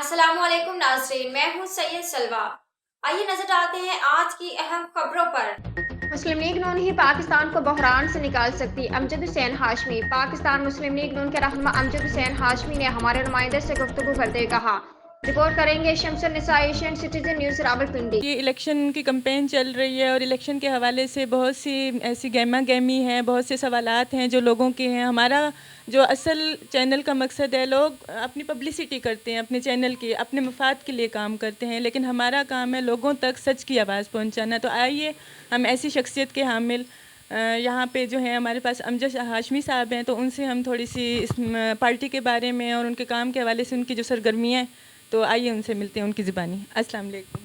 अस्सलाम वालेकुम नाज़रीन, मैं हूँ सैयद सलवा। आइए नजर डालते हैं आज की अहम खबरों पर। मुस्लिम लीग नून ही पाकिस्तान को बहरान से निकाल सकती। अमजद हुसैन हाशमी। पाकिस्तान मुस्लिम लीग नून के रहनुमा अमजद हुसैन हाशमी ने हमारे नुमाइंदे से गुफ्तगू करते कहा। रिपोर्ट करेंगे शमसुन्निसा एशियन सिटीजन न्यूज़ रावलपिंडी। ये इलेक्शन की कैंपेन चल रही है और इलेक्शन के हवाले से बहुत सी ऐसी गहमा गहमी है, बहुत से सवालात हैं जो लोगों के हैं। हमारा जो असल चैनल का मकसद है, लोग अपनी पब्लिसिटी करते हैं अपने चैनल की, अपने मफाद के लिए काम करते हैं, लेकिन हमारा काम है लोगों तक सच की आवाज़ पहुंचाना। तो आइए हम ऐसी शख्सियत के हामिल यहाँ पे जो है हमारे पास अमजद हाशमी साहब हैं, तो उनसे हम थोड़ी सी इस पार्टी के बारे में और उनके काम के हवाले से उनकी जो सरगर्मियाँ हैं, तो आइए उनसे मिलते हैं उनकी ज़बानी। अस्सलाम वालेकुम।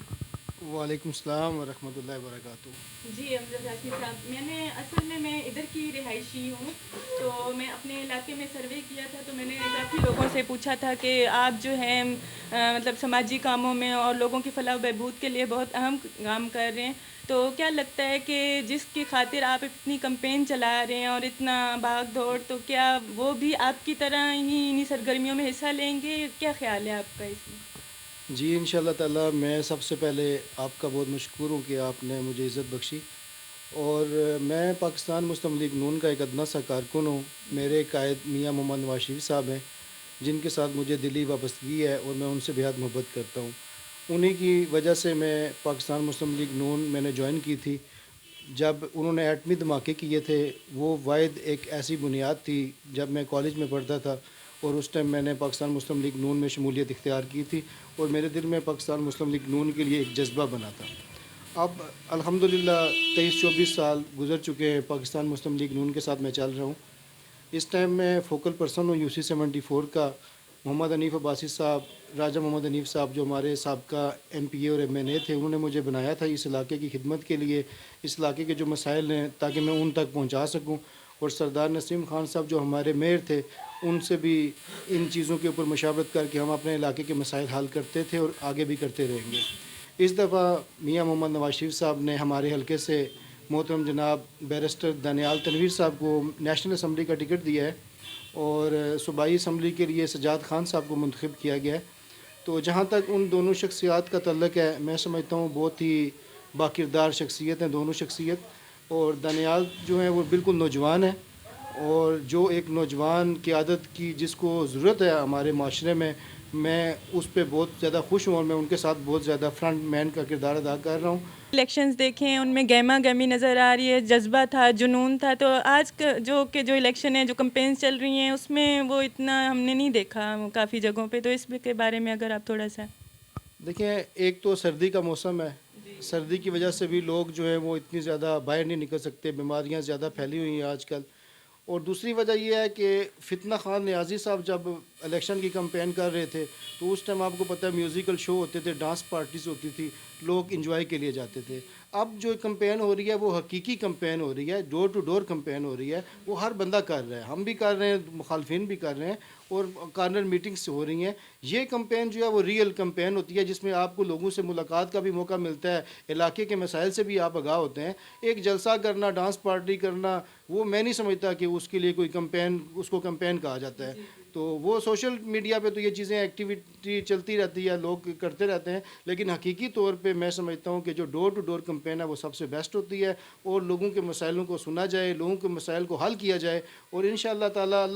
वालेकुम सलाम व रहमतुल्लाहि व बरकातुहू। जी अमजद हाशमी साहब, मैं इधर की रिहायशी हूँ, तो मैं अपने इलाके में सर्वे किया था, तो मैंने काफ़ी लोगों से पूछा था कि आप जो हैं मतलब समाजी कामों में और लोगों की फलाह बहबूद के लिए बहुत अहम काम कर रहे हैं। तो क्या लगता है कि जिसकी खातिर आप इतनी कैंपेन चला रहे हैं और इतना भाग दौड़, तो क्या वो भी आपकी तरह ही इन्हीं सरगर्मियों में हिस्सा लेंगे? क्या ख्याल है आपका इसमें? जी इंशाअल्लाह ताला मैं सबसे पहले आपका बहुत मशकूर हूँ कि आपने मुझे इज़्ज़त बख्शी। और मैं पाकिस्तान मुस्लिम लीग नून का एक अदना सा कारकुन हूँ। मेरे कायद मियाँ मोहम्मद नवाज शरीफ साहब हैं, जिनके साथ मुझे दिली वाबस्तगी है और मैं उनसे बेहद मोहब्बत करता हूँ। उन्हीं की वजह से मैं पाकिस्तान मुस्लिम लीग नून मैंने ज्वाइन की थी। जब उन्होंने एटमी धमाके किए थे, वो वाहिद एक ऐसी बुनियाद थी जब मैं कॉलेज में पढ़ता था, और उस टाइम मैंने पाकिस्तान मुस्लिम लीग नून में शमूलियत इख्तियार की थी और मेरे दिल में पाकिस्तान मुस्लिम लीग नून के लिए एक जज्बा बना था। अब अल्हम्दुलिल्लाह 23-24 साल गुज़र चुके हैं, पाकिस्तान मुस्लिम लीग नून के साथ मैं चल रहा हूँ। इस टाइम मैं फ़ोकल पर्सन हूँ UC-74 का। मोहम्मद हनीफ़ अब्बासी साहब, राजा मोहम्मद हनीफ़ साहब जो हमारे साबका MPA और MNA थे, उन्होंने मुझे बनाया था इस इलाके की खिदमत के लिए, इस इलाके के जो मसाइल हैं ताकि मैं उन तक पहुँचा सकूँ। और सरदार नसीम खान साहब जो हमारे मेयर थे, उनसे भी इन चीज़ों के ऊपर मशावरत करके हम अपने इलाके के मसाइल हल करते थे और आगे भी करते रहेंगे। इस दफ़ा मियाँ मोहम्मद नवाज शरीफ साहब ने हमारे हलके से मोहतरम जनाब बैरिस्टर दानियाल तनवीर साहब को नेशनल असम्बली का टिकट दिया है और सूबाई असम्बली के लिए सजाद खान साहब को मुंतखब किया गया है। तो जहाँ तक उन दोनों शख्सियात का तल्लक है, मैं समझता हूँ बहुत ही बाकिरदार शख्सियत हैं दोनों शख्सियत। और दानियाल जो है वो बिल्कुल नौजवान है, और जो एक नौजवान क़ियादत की जिसको ज़रूरत है हमारे माशरे में, मैं उस पर बहुत ज़्यादा खुश हूँ और मैं उनके साथ बहुत ज़्यादा फ्रंट मैन का किरदार अदा कर रहा हूँ। इलेक्शंस देखें, उनमें गहमा गहमी नज़र आ रही है, जज्बा था, जुनून था। तो आज जो इलेक्शन है, जो कैंपेन्स चल रही हैं, उसमें वो इतना हमने नहीं देखा काफ़ी जगहों पे। तो इसके बारे में अगर आप थोड़ा सा। देखिए, एक तो सर्दी का मौसम है, सर्दी की वजह से भी लोग जो हैं वो इतनी ज़्यादा बाहर नहीं निकल सकते, बीमारियां ज़्यादा फैली हुई हैं आजकल। और दूसरी वजह यह है कि फितना खान नियाज़ी साहब जब इलेक्शन की कैंपेन कर रहे थे, तो उस टाइम आपको पता है म्यूज़िकल शो होते थे, डांस पार्टीज़ होती थी, लोग इंजॉय के लिए जाते थे। अब जो कैंपेन हो रही है वो हकीकी कैंपेन हो रही है, डोर टू डोर कैंपेन हो रही है, वो हर बंदा कर रहा है, हम भी कर रहे हैं, मुखालफिन भी कर रहे हैं, और कार्नर मीटिंग्स हो रही हैं। ये कैंपेन जो है वो रियल कैंपेन होती है, जिसमें आपको लोगों से मुलाकात का भी मौका मिलता है, इलाके के मसाइल से भी आप आगाह होते हैं। एक जलसा करना, डांस पार्टी करना, वो मैं नहीं समझता कि उसके लिए कोई कैंपेन, उसको कैंपेन कहा जाता है। तो वो सोशल मीडिया पे तो ये चीज़ें एक्टिविटी चलती रहती है, लोग करते रहते हैं, लेकिन हकीकी तौर पे मैं समझता हूँ कि जो डोर टू डोर कैंपेन है वो सबसे बेस्ट होती है, और लोगों के मसाइलों को सुना जाए, लोगों के मसाइल को हल किया जाए, और इंशाअल्लाह ताला अल्लाह